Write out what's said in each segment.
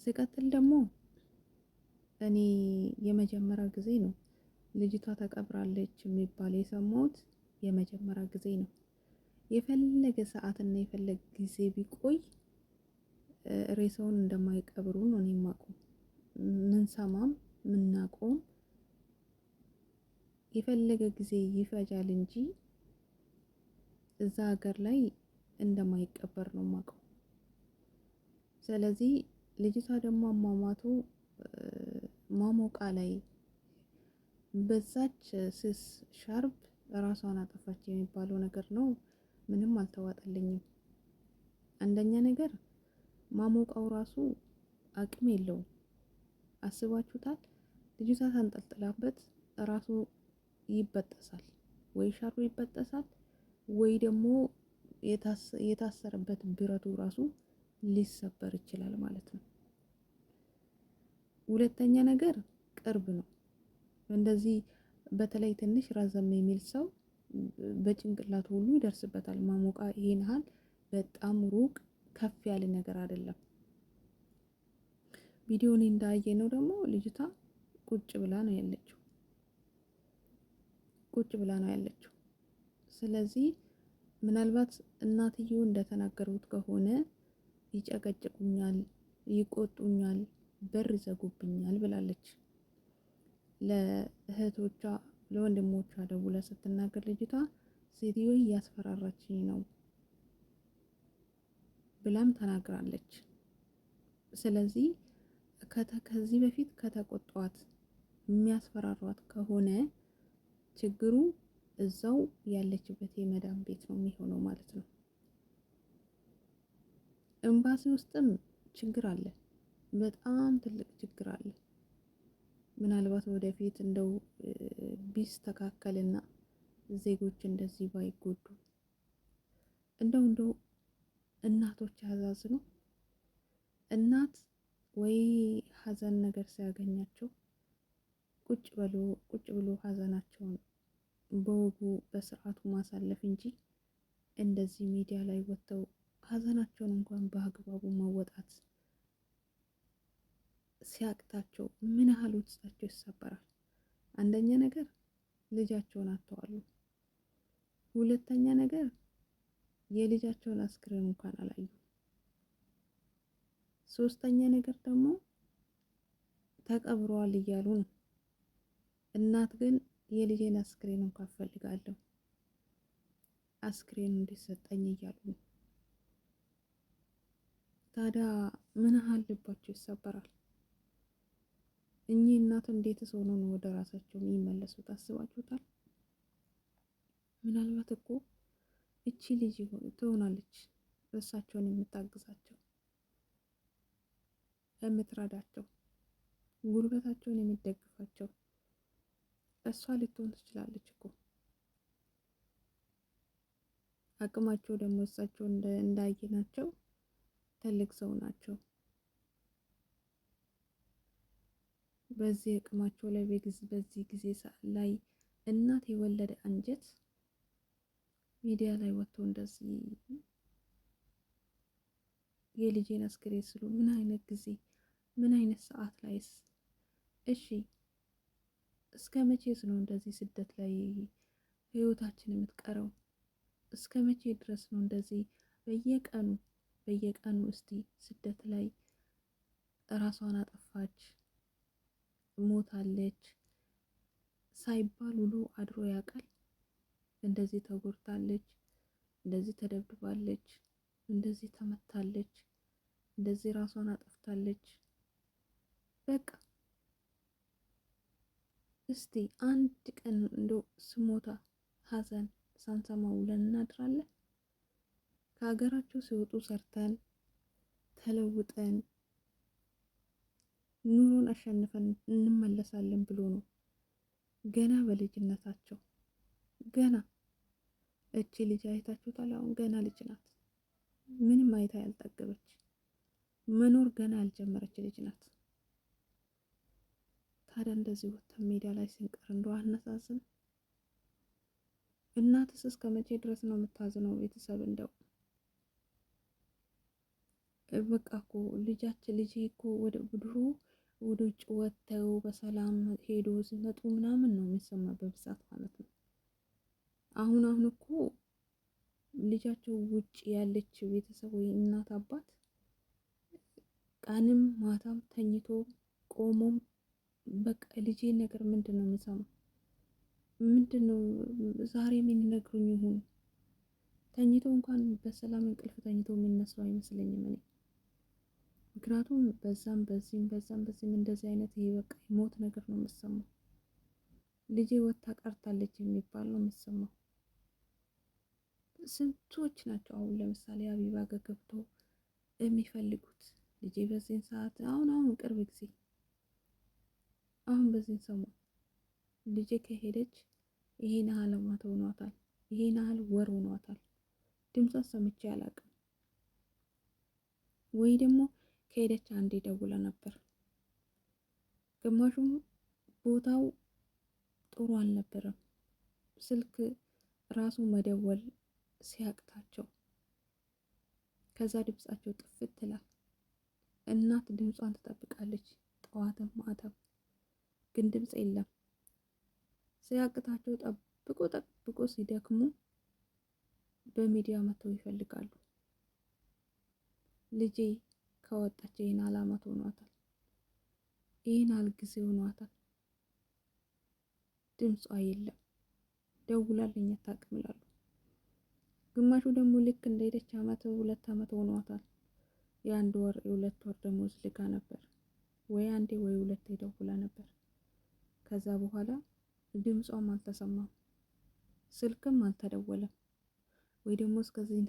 ሲቀጥል ደግሞ እኔ የመጀመሪያ ጊዜ ነው ልጅቷ ተቀብራለች የሚባል የሰማሁት የመጀመሪያ ጊዜ ነው። የፈለገ ሰዓትና የፈለገ ጊዜ ቢቆይ ሬሳውን እንደማይቀብሩ ነው እኔ የማውቀው። ምን ሰማም ምናውቀውም የፈለገ ጊዜ ይፈጃል እንጂ እዛ ሀገር ላይ እንደማይቀበር ነው የማውቀው። ስለዚህ ልጅቷ ደግሞ አሟሟቱ ማሞቃ ላይ በዛች ስስ ሻርፕ ራሷን አጠፋች የሚባለው ነገር ነው። ምንም አልተዋጠልኝም። አንደኛ ነገር ማሞቃው ራሱ አቅም የለውም። አስባችሁታል? ልጅቷ ታንጠልጥላበት ራሱ ይበጠሳል፣ ወይ ሻርፕ ይበጠሳል፣ ወይ ደግሞ የታሰረበት ብረቱ ራሱ ሊሰበር ይችላል ማለት ነው። ሁለተኛ ነገር ቅርብ ነው። እንደዚህ በተለይ ትንሽ ረዘም የሚል ሰው በጭንቅላት ሁሉ ይደርስበታል። ማሞቃ ይሄን ያህል በጣም ሩቅ ከፍ ያለ ነገር አይደለም። ቪዲዮን እንዳየነው ደግሞ ልጅቷ ቁጭ ብላ ነው ያለችው። ቁጭ ብላ ነው ያለችው። ስለዚህ ምናልባት እናትየው እንደተናገሩት ከሆነ ይጨቀጭቁኛል፣ ይቆጡኛል፣ በር ይዘጉብኛል ብላለች። ለእህቶቿ ለወንድሞቿ ደውላ ስትናገር ልጅቷ ሴትዮ እያስፈራራችኝ ነው ብላም ተናግራለች። ስለዚህ ከዚህ በፊት ከተቆጧት የሚያስፈራሯት ከሆነ ችግሩ እዛው ያለችበት የመዳም ቤት ነው የሚሆነው ማለት ነው። ኤምባሲ ውስጥም ችግር አለ፣ በጣም ትልቅ ችግር አለ። ምናልባት ወደፊት እንደው ቢስተካከልና ዜጎች እንደዚህ ባይጎዱ እንደው እናቶች ያዛዝኑ። እናት ወይ ሀዘን ነገር ሲያገኛቸው ቁጭ ብሎ ሀዘናቸውን በወጉ በስርዓቱ ማሳለፍ እንጂ እንደዚህ ሚዲያ ላይ ወጥተው ሀዘናቸውን እንኳን በአግባቡ መወጣት ሲያቅታቸው ምን ያህል ውስጣቸው ይሰበራል። አንደኛ ነገር ልጃቸውን አጥተዋል። ሁለተኛ ነገር የልጃቸውን አስክሬን እንኳን አላዩ። ሶስተኛ ነገር ደግሞ ተቀብረዋል እያሉ ነው። እናት ግን የልጄን አስክሬን እንኳን ፈልጋለሁ፣ አስክሬን እንዲሰጠኝ እያሉ ነው። ታዲያ ምን ያህል ልባቸው ይሰበራል። እኚህ እናት እንዴትስ ሆነው ነው ወደ ራሳቸው የሚመለሱት? አስባችሁታል? ምናልባት እኮ እቺ ልጅ ትሆናለች እሳቸውን የምታግዛቸው፣ የምትረዳቸው፣ ጉልበታቸውን የምትደግፋቸው እሷ ልትሆን ትችላለች እኮ። አቅማቸው ደግሞ እሳቸው እንዳየናቸው ትልቅ ሰው ናቸው። በዚህ አቅማቸው ላይ በዚህ ጊዜ ላይ እናት የወለደ አንጀት ሚዲያ ላይ ወጥቶ እንደዚህ የልጄን አስክሬን ስሉ ምን አይነት ጊዜ ምን አይነት ሰዓት ላይስ? እሺ እስከ መቼስ ነው እንደዚህ ስደት ላይ ህይወታችን የምትቀረው? እስከ መቼ ድረስ ነው እንደዚህ በየቀኑ እስቲ ስደት ላይ ራሷን አጠፋች፣ ሞታለች ሳይባል ውሎ አድሮ ያውቃል? እንደዚህ ተጎድታለች፣ እንደዚህ ተደብድባለች፣ እንደዚህ ተመታለች፣ እንደዚህ ራሷን አጠፍታለች። በቃ እስቲ አንድ ቀን እንደው ስሞታ ሀዘን ሳንሰማ ውለን እናድራለን? ከሀገራቸው ሲወጡ ሰርተን ተለውጠን ኑሮን አሸንፈን እንመለሳለን ብሎ ነው ገና በልጅነታቸው ገና እቺ ልጅ አይታችሁታል? አሁን ገና ልጅ ናት። ምንም አይታ ያልጠገበች መኖር ገና ያልጀመረች ልጅ ናት። ታዲያ እንደዚህ ወጥተን ሜዳ ላይ ስንቀር እንደው አነሳዝን? እናትስ እስከ መቼ ድረስ ነው የምታዝነው? ቤተሰብ እንደው በቃ እኮ ልጄ እኮ ወደ ድሮ ወደ ውጭ ወጥተው በሰላም ሄዶ ሲመጡ ምናምን ነው የሚሰማ በብዛት ማለት ነው። አሁን እኮ ልጃቸው ውጭ ያለች ቤተሰብ ወይ እናት አባት ቀንም ማታም ተኝቶ ቆሞም በቃ ልጄ ነገር ምንድን ነው የምሰማው? ምንድን ነው ዛሬ ምን ይነግሩኝ ይሆን? ተኝቶ እንኳን በሰላም እንቅልፍ ተኝቶ የሚነሳው አይመስለኝም እኔ። ምክንያቱም በዛም በዚህም እንደዚህ አይነት ይሄ በቃ ሞት ነገር ነው የምሰማው። ልጄ ወጥታ ቀርታለች የሚባል ነው የምሰማው። ስንቶች ናቸው አሁን ለምሳሌ ሀቢባ ጋር ገብቶ የሚፈልጉት ልጄ በዚህን ሰዓት አሁን ቅርብ ጊዜ አሁን በዚህን ሰሞን ልጄ ከሄደች ይሄን ያህል አመት ሆኗታል፣ ይሄን ያህል ወር ሆኗታል። ድምጿን ሰምቼ አላውቅም። ወይ ደግሞ ከሄደች አንዴ ደውላ ነበር። ግማሹም ቦታው ጥሩ አልነበረም። ስልክ ራሱ መደወል ሲያቅታቸው ከዛ ድምጻቸው ጥፍት ይላል። እናት ድምጿን ትጠብቃለች ጠዋትም ማታም፣ ግን ድምጽ የለም። ሲያቅታቸው ጠብቆ ሲደክሙ በሚዲያ መተው ይፈልጋሉ። ልጄ ከወጣች ይሄን ያህል አመት ሆኗታል፣ ይሄን ያህል ጊዜ ሆኗታል፣ ድምጿ የለም፣ ደውላልኝ አታውቅም ይላሉ። ግማሹ ደግሞ ልክ እንደሄደች አመት 2 አመት ሆኗታል፣ የአንድ ወር የሁለት ወር ደሞዝ ልካ ነበር፣ ወይ አንዴ ወይ ሁለቴ ደውላ ነበር። ከዛ በኋላ ድምጿም አልተሰማም፣ ስልክም አልተደወለም። ወይ ደግሞ እስከዚህ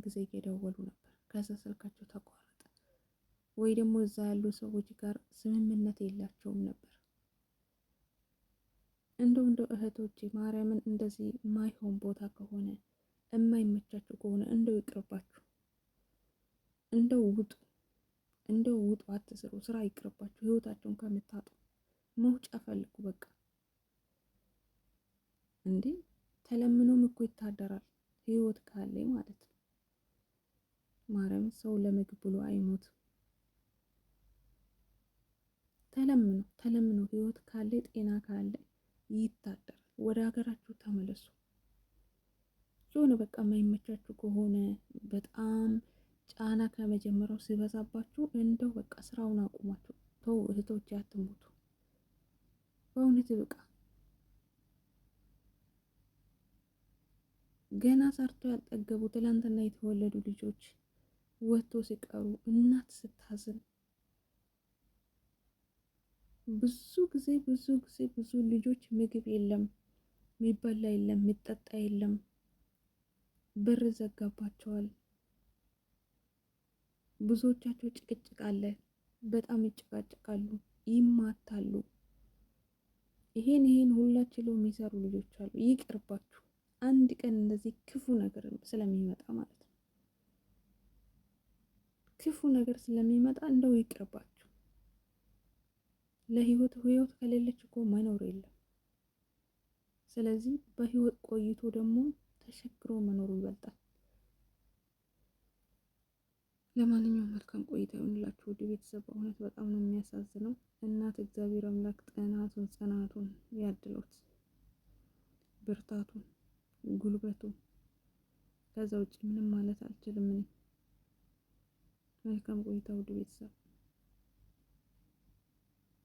ጊዜ እየደወሉ ነበር፣ ከዛ ስልካቸው ተቋረጠ። ወይ ደግሞ እዛ ያሉ ሰዎች ጋር ስምምነት የላቸውም ነበር። እንደው እህቶቼ ማርያምን እንደዚህ ማይሆን ቦታ ከሆነ የማይመቻችሁ ከሆነ እንደው ይቅርባችሁ፣ እንደው ውጡ፣ አትስሩ፣ ስራ ይቅርባችሁ። ህይወታቸውን ከምታጡ መውጫ ፈልጉ። በቃ እንዴ ተለምኖም እኮ ይታደራል ህይወት ካለ ማለት ነው። ማርያም ሰው ለምግብ ብሎ አይሞትም። ተለምኖ ህይወት ካለ ጤና ካለ ይታደራል። ወደ ሀገራችሁ ተመለሱ። የሆነ በቃ የማይመቻችሁ ከሆነ በጣም ጫና ከመጀመሪያው ሲበዛባችሁ እንደው በቃ ስራውን አቁማችሁ ተው እህቶቼ፣ አትሞቱ በእውነት በቃ ገና ሰርቶ ያልጠገቡ ትላንትና የተወለዱ ልጆች ወጥቶ ሲቀሩ እናት ስታዝን ብዙ ልጆች ምግብ የለም፣ የሚበላ የለም፣ የሚጠጣ የለም፣ ብር ዘጋባቸዋል። ብዙዎቻቸው ጭቅጭቅ አለ፣ በጣም ይጨቃጨቃሉ፣ ይማታሉ። ይሄን ሁላ ችሎ የሚሰሩ ልጆች አሉ። ይቅርባችሁ። አንድ ቀን እንደዚህ ክፉ ነገር ስለሚመጣ ማለት ነው፣ ክፉ ነገር ስለሚመጣ እንደው ይቅርባችሁ። ህይወት ከሌለች እኮ መኖር የለም። ስለዚህ በህይወት ቆይቶ ደግሞ ተሸክሮ መኖሩ ይበልጣል። ለማንኛውም መልካም ቆይታ ይሁንላችሁ ውድ ቤተሰብ። በእውነት በጣም ነው የሚያሳዝነው። እናት እግዚአብሔር አምላክ ጤናቱን ጽናቱን ያድሎት፣ ብርታቱን ጉልበቱን። ከዛ ውጭ ምንም ማለት አልችልም። መልካም ቆይታ ውድ ቤተሰብ።